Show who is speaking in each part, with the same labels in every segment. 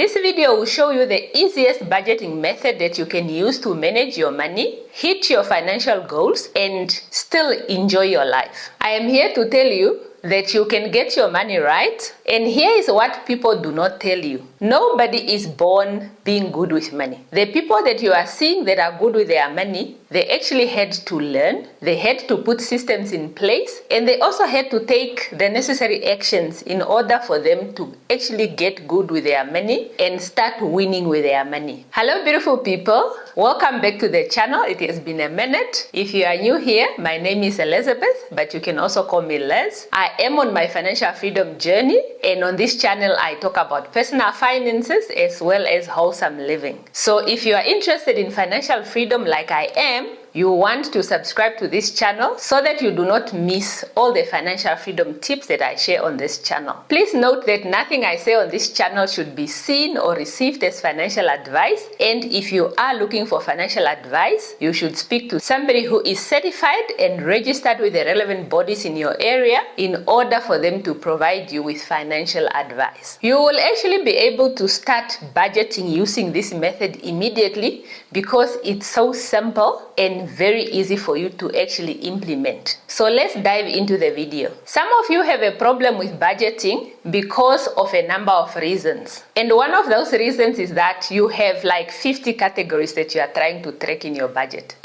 Speaker 1: This video will show you the easiest budgeting method that you can use to manage your money, hit your financial goals, and still enjoy your life. I am here to tell you that you can get your money right, and here is what people do not tell you. Nobody is born being good with money. The people that you are seeing that are good with their money, they actually had to learn, they had to put systems in place, and they also had to take the necessary actions in order for them to actually get good with their money and start winning with their money. Hello beautiful people, welcome back to the channel. It has been a minute. If you are new here, my name is Elizabeth, but you can also call me Les. I am on my financial freedom journey, and on this channel I talk about personal finances as well as wholesome living. So if you are interested in financial freedom like I am, you want to subscribe to this channel so that you do not miss all the financial freedom tips that I share on this channel. Please note that nothing I say on this channel should be seen or received as financial advice, and if you are looking for financial advice, you should speak to somebody who is certified and registered with the relevant bodies in your area in order for them to provide you with financial advice. You will actually be able to start budgeting using this method immediately because it's so simple and very easy for you to actually implement. So let's dive into the video. Some of you have a problem with budgeting because of a number of reasons. And one of those reasons is that you have like 50 categories that you are trying to track in your budget.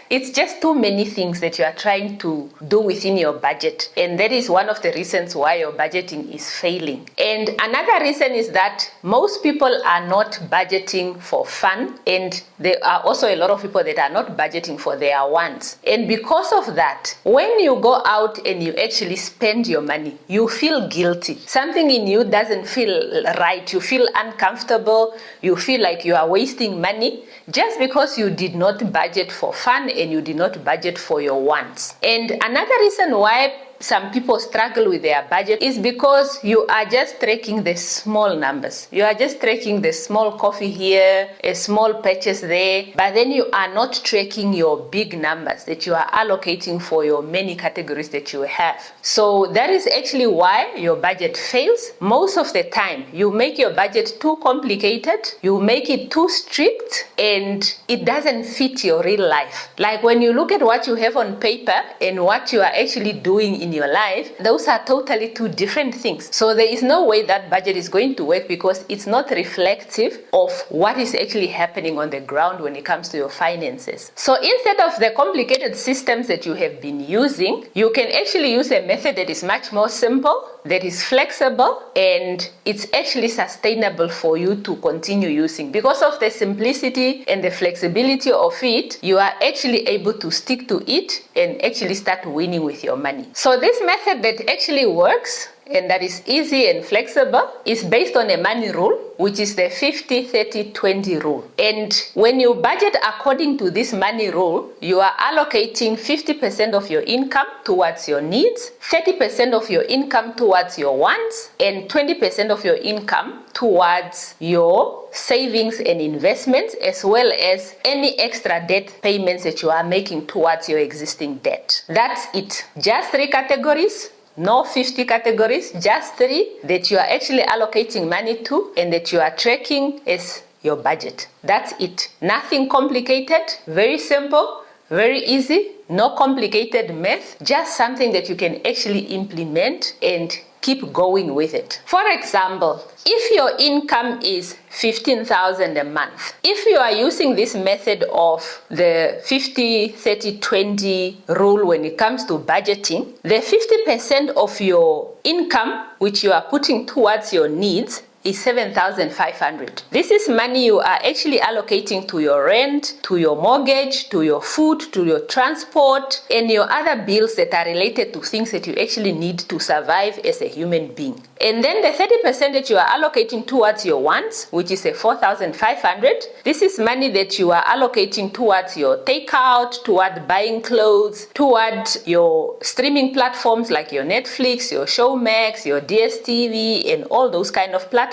Speaker 1: It's just too many things that you are trying to do within your budget. And that is one of the reasons why your budgeting is failing. And another reason is that most people are not budgeting for fun, and there are also a lot of people that are not budgeting for their wants. And because of that, when you go out and you actually spend your money, you feel guilty. Something in you doesn't feel right. You feel uncomfortable. You feel like you are wasting money just because you did not budget for fun and you did not budget for your wants. And another reason why some people struggle with their budget is because you are just tracking the small numbers. You are just tracking the small coffee here, a small purchase there, but then you are not tracking your big numbers that you are allocating for your many categories that you have. So that is actually why your budget fails. Most of the time, you make your budget too complicated, you make it too strict, and it doesn't fit your real life. Like when you look at what you have on paper and what you are actually doing in your life, those are totally two different things. So there is no way that budget is going to work because it's not reflective of what is actually happening on the ground when it comes to your finances. So instead of the complicated systems that you have been using, you can actually use a method that is much more simple, that is flexible, and it's actually sustainable for you to continue using. Because of the simplicity and the flexibility of it, you are actually able to stick to it and actually start winning with your money. So this method that actually works and that is easy and flexible is based on a money rule, which is the 50-30-20 rule. And when you budget according to this money rule, you are allocating 50% of your income towards your needs, 30% of your income towards your wants, and 20% of your income towards your savings and investments, as well as any extra debt payments that you are making towards your existing debt. That's it. Just 3 categories. No 50 categories, just 3 that you are actually allocating money to and that you are tracking as your budget. That's it. Nothing complicated, very simple, very easy, no complicated math, just something that you can actually implement and keep going with it. For example, if your income is 15,000 a month, if you are using this method of the 50-30-20 rule when it comes to budgeting, the 50% of your income which you are putting towards your needs is 7,500. This is money you are actually allocating to your rent, to your mortgage, to your food, to your transport, and your other bills that are related to things that you actually need to survive as a human being. And then the 30% that you are allocating towards your wants, which is a 4,500, this is money that you are allocating towards your takeout, toward buying clothes, towards your streaming platforms like your Netflix, your Showmax, your DSTV, and all those kind of platforms.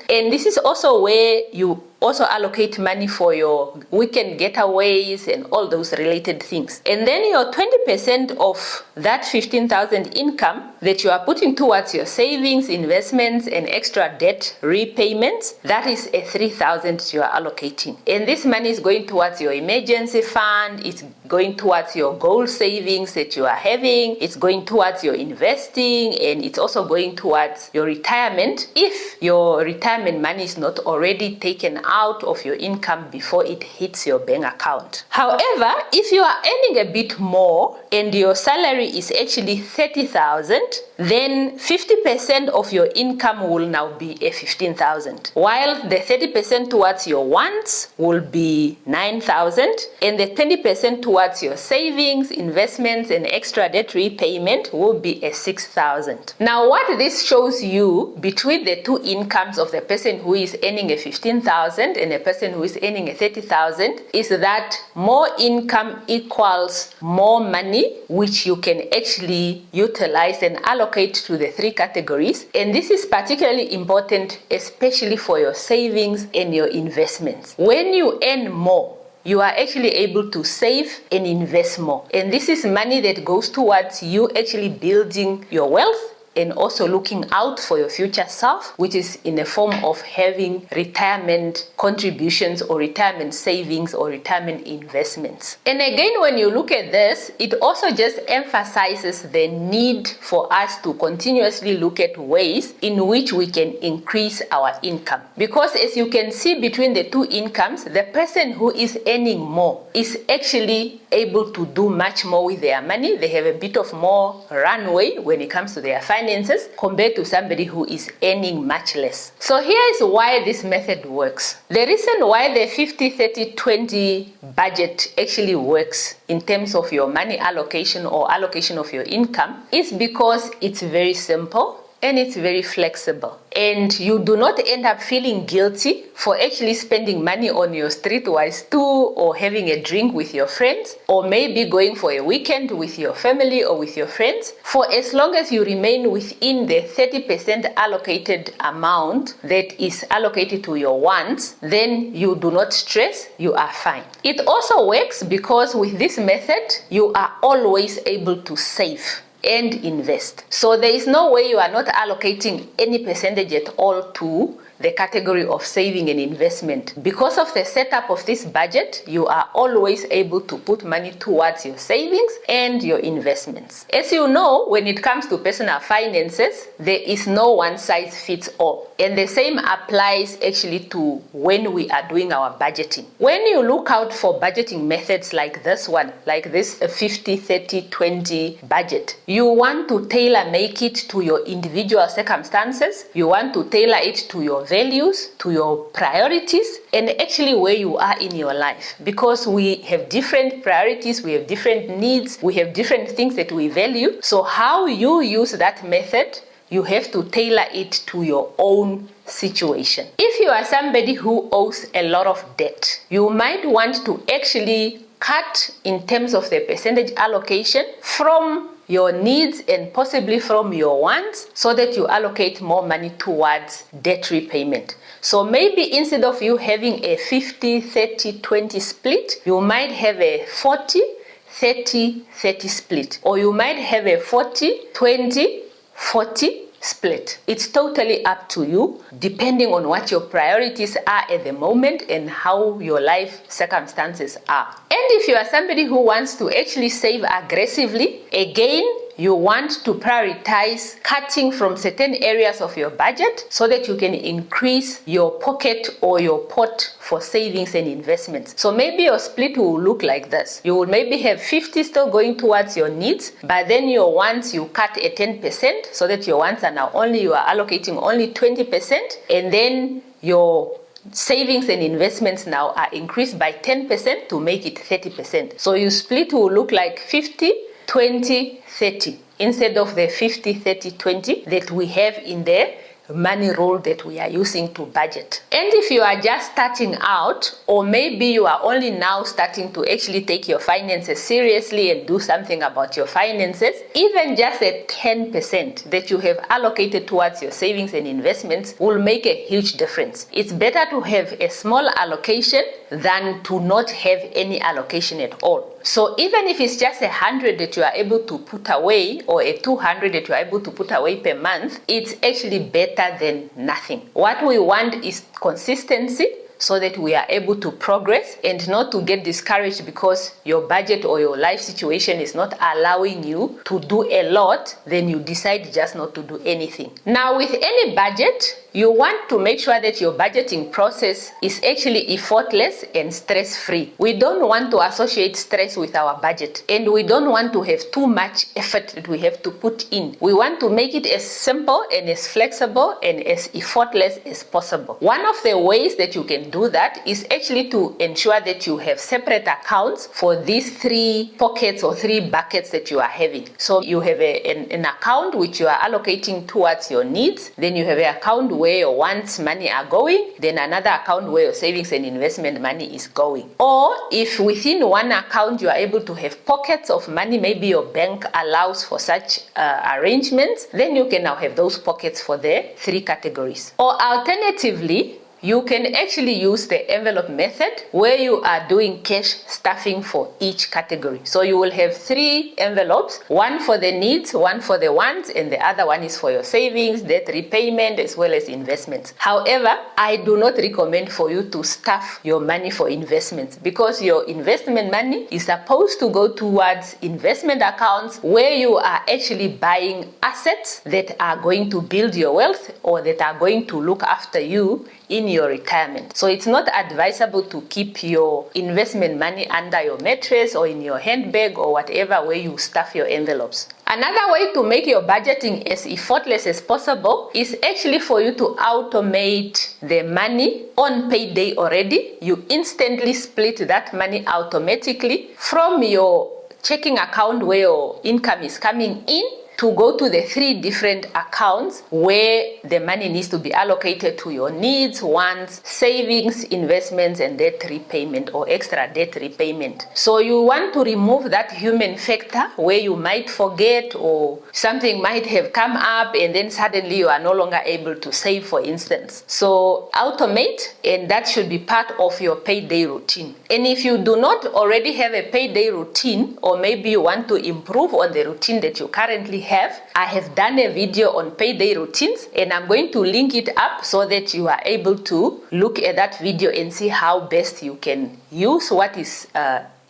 Speaker 1: And this is also where you also allocate money for your weekend getaways and all those related things. And then your 20% of that 15,000 income that you are putting towards your savings, investments, and extra debt repayments, that is a 3,000 you are allocating. And this money is going towards your emergency fund, it's going towards your goal savings that you are having, it's going towards your investing, and it's also going towards your retirement if your retirement money is not already taken out of your income before it hits your bank account. However, if you are earning a bit more and your salary is actually 30,000, then 50% of your income will now be a 15,000, while the 30% towards your wants will be 9,000, and the 20% towards your savings, investments, and extra debt repayment will be a 6,000. Now, what this shows you between the two incomes of the person who is earning a 15,000 and a person who is earning a 30,000 is that more income equals more money, which you can actually utilize and allocate to the three categories. And this is particularly important, especially for your savings and your investments. When you earn more, you are actually able to save and invest more. And this is money that goes towards you actually building your wealth and also looking out for your future self, which is in the form of having retirement contributions or retirement savings or retirement investments. And again, when you look at this, it also just emphasizes the need for us to continuously look at ways in which we can increase our income. Because as you can see between the two incomes, the person who is earning more is actually able to do much more with their money. They have a bit of more runway when it comes to their finances compared to somebody who is earning much less. So here is why this method works. The reason why the 50-30-20 budget actually works in terms of your money allocation or allocation of your income is because it's very simple and it's very flexible. And you do not end up feeling guilty for actually spending money on your streetwise tour or having a drink with your friends, or maybe going for a weekend with your family or with your friends. For as long as you remain within the 30% allocated amount that is allocated to your wants, then you do not stress, you are fine. It also works because with this method, you are always able to save and invest. So there is no way you are not allocating any percentage at all to the category of saving and investment. Because of the setup of this budget, you are always able to put money towards your savings and your investments. As you know, when it comes to personal finances, there is no one size fits all. And the same applies actually to when we are doing our budgeting. When you look out for budgeting methods like this one, like this 50-30-20 budget, you want to tailor make it to your individual circumstances. You want to tailor it to your values, to your priorities, and actually where you are in your life. Because we have different priorities, we have different needs, we have different things that we value. So how you use that method, you have to tailor it to your own situation. If you are somebody who owes a lot of debt, you might want to actually cut in terms of the percentage allocation from your needs and possibly from your wants so that you allocate more money towards debt repayment. So maybe instead of you having a 50-30-20 split, you might have a 40-30-30 split, or you might have a 40-20-40 split. It's totally up to you, depending on what your priorities are at the moment and how your life circumstances are. And if you are somebody who wants to actually save aggressively, again, you want to prioritize cutting from certain areas of your budget so that you can increase your pocket or your pot for savings and investments. So maybe your split will look like this. You will maybe have 50 still going towards your needs, but then your wants you cut at 10% so that your wants are now you are allocating only 20%, and then your savings and investments now are increased by 10% to make it 30%. So your split will look like 50-20-30 instead of the 50-30-20 that we have in the money rule that we are using to budget. And if you are just starting out, or maybe you are only now starting to actually take your finances seriously and do something about your finances, even just a 10% that you have allocated towards your savings and investments will make a huge difference. It's better to have a small allocation than to not have any allocation at all. So even if it's just 100 that you are able to put away, or a 200 that you are able to put away per month, it's actually better than nothing. What we want is consistency, so that we are able to progress and not to get discouraged because your budget or your life situation is not allowing you to do a lot, then you decide just not to do anything. Now, with any budget, you want to make sure that your budgeting process is actually effortless and stress-free. We don't want to associate stress with our budget, and we don't want to have too much effort that we have to put in. We want to make it as simple and as flexible and as effortless as possible. One of the ways that you can do that is actually to ensure that you have separate accounts for these 3 pockets or 3 buckets that you are having. So you have an account which you are allocating towards your needs, then you have an account where your wants money are going, then another account where your savings and investment money is going. Or if within one account you are able to have pockets of money, maybe your bank allows for such arrangements, then you can now have those pockets for the 3 categories. Or alternatively, you can actually use the envelope method where you are doing cash stuffing for each category. So you will have 3 envelopes, one for the needs, one for the wants, and the other one is for your savings, debt repayment, as well as investments. However, I do not recommend for you to stuff your money for investments, because your investment money is supposed to go towards investment accounts where you are actually buying assets that are going to build your wealth or that are going to look after you in your retirement. So it's not advisable to keep your investment money under your mattress or in your handbag or whatever where you stuff your envelopes. Another way to make your budgeting as effortless as possible is actually for you to automate the money on payday already. You instantly split that money automatically from your checking account where your income is coming in to go to the 3 different accounts where the money needs to be allocated to your needs, wants, savings, investments, and debt repayment or extra debt repayment. So you want to remove that human factor where you might forget or something might have come up and then suddenly you are no longer able to save, for instance. So automate, and that should be part of your payday routine. And if you do not already have a payday routine, or maybe you want to improve on the routine that you currently have, I have done a video on payday routines, and I'm going to link it up so that you are able to look at that video and see how best you can use what is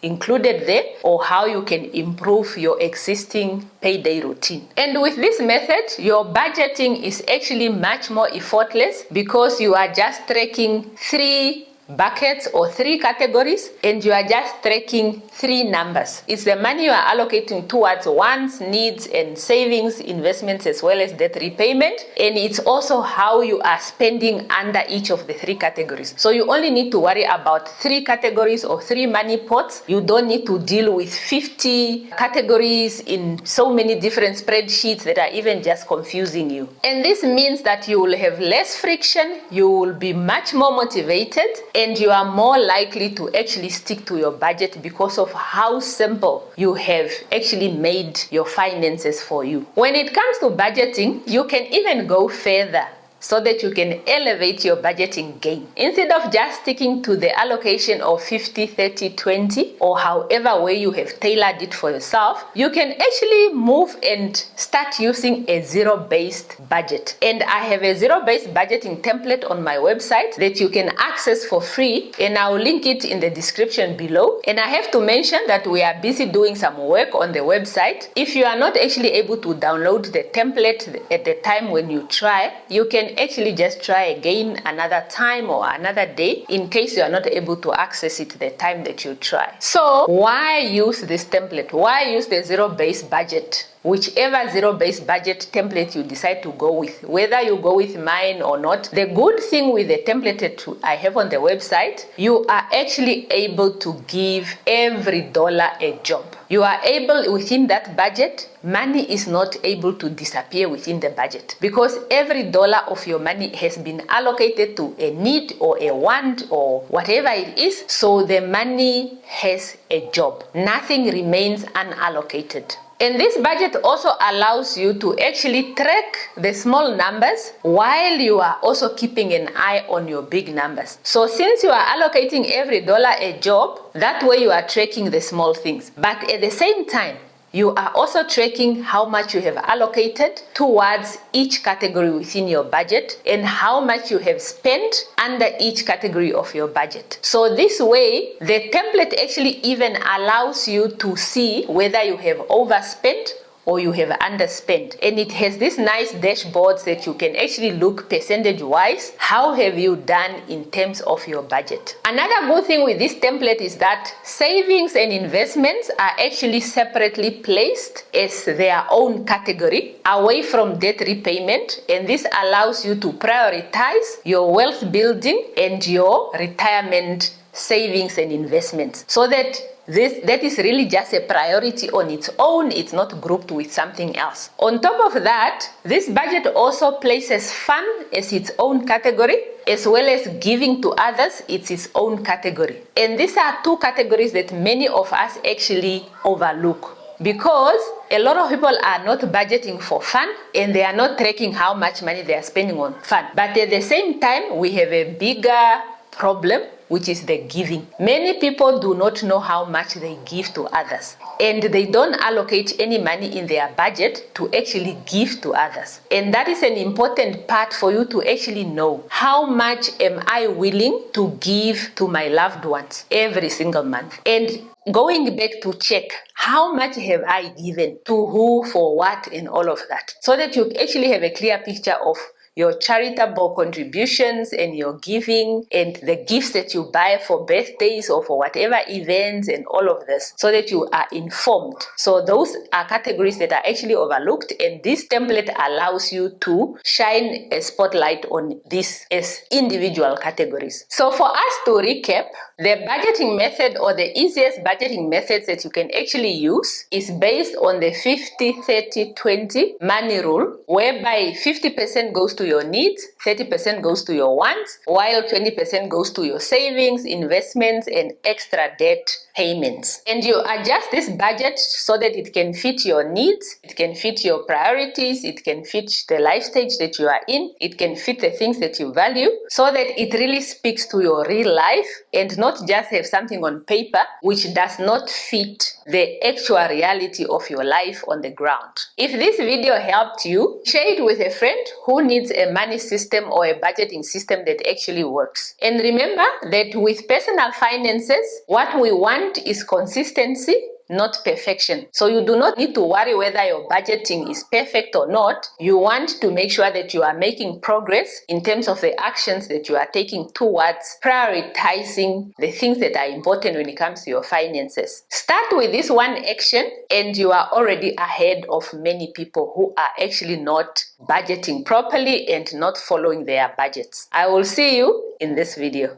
Speaker 1: included there, or how you can improve your existing payday routine. And with this method, your budgeting is actually much more effortless because you are just tracking 3 buckets or 3 categories, and you are just tracking 3 numbers. It's the money you are allocating towards wants, needs, and savings, investments, as well as debt repayment. And it's also how you are spending under each of the 3 categories. So you only need to worry about 3 categories or 3 money pots. You don't need to deal with 50 categories in so many different spreadsheets that are even just confusing you. And this means that you will have less friction, you will be much more motivated, and you are more likely to actually stick to your budget because of how simple you have actually made your finances for you. When it comes to budgeting, you can even go further so that you can elevate your budgeting game. Instead of just sticking to the allocation of 50, 30, 20, or however way you have tailored it for yourself, you can actually move and start using a zero-based budget. And I have a zero-based budgeting template on my website that you can access for free, and I'll link it in the description below. And I have to mention that we are busy doing some work on the website. If you are not actually able to download the template at the time when you try, you can actually just try again another time or another day in case you are not able to access it the time that you try. So why use this template? Why use the zero-based budget whichever zero-based budget template you decide to go with, whether you go with mine or not. The good thing with the template that I have on the website, you are actually able to give every dollar a job. You are able, within that budget, money is not able to disappear within the budget, because every dollar of your money has been allocated to a need or a want or whatever it is. So the money has a job. Nothing remains unallocated. And this budget also allows you to actually track the small numbers while you are also keeping an eye on your big numbers. So since you are allocating every dollar a job, that way you are tracking the small things. But at the same time, you are also tracking how much you have allocated towards each category within your budget and how much you have spent under each category of your budget. So this way, the template actually even allows you to see whether you have overspent or you have underspent. And it has these nice dashboards that you can actually look percentage-wise. How have you done in terms of your budget? Another good thing with this template is that savings and investments are actually separately placed as their own category away from debt repayment. And this allows you to prioritize your wealth building and your retirement savings and investments, so that that is really just a priority on its own. It's not grouped with something else. On top of that, this budget also places fun as its own category, as well as giving to others, it's its own category. And these are two categories that many of us actually overlook, because a lot of people are not budgeting for fun and they are not tracking how much money they are spending on fun. But at the same time, we have a bigger problem, which is the giving. Many people do not know how much they give to others, and they don't allocate any money in their budget to actually give to others. And that is an important part for you to actually know. How much am I willing to give to my loved ones every single month? And going back to check, how much have I given to who, for what, and all of that, so that you actually have a clear picture of your charitable contributions and your giving and the gifts that you buy for birthdays or for whatever events and all of this, so that you are informed. So those are categories that are actually overlooked, and this template allows you to shine a spotlight on this as individual categories. So for us to recap, the budgeting method, or the easiest budgeting methods that you can actually use, is based on the 50-30-20 money rule, whereby 50% goes to your needs, 30% goes to your wants, while 20% goes to your savings, investments, and extra debt payments. And you adjust this budget so that it can fit your needs, it can fit your priorities, it can fit the life stage that you are in, it can fit the things that you value, so that it really speaks to your real life and not just have something on paper which does not fit the actual reality of your life on the ground. If this video helped you, share it with a friend who needs a money system or a budgeting system that actually works. And remember that with personal finances, what we want is consistency, not perfection. So you do not need to worry whether your budgeting is perfect or not. You want to make sure that you are making progress in terms of the actions that you are taking towards prioritizing the things that are important when it comes to your finances. Start with this one action and you are already ahead of many people who are actually not budgeting properly and not following their budgets. I will see you in this video.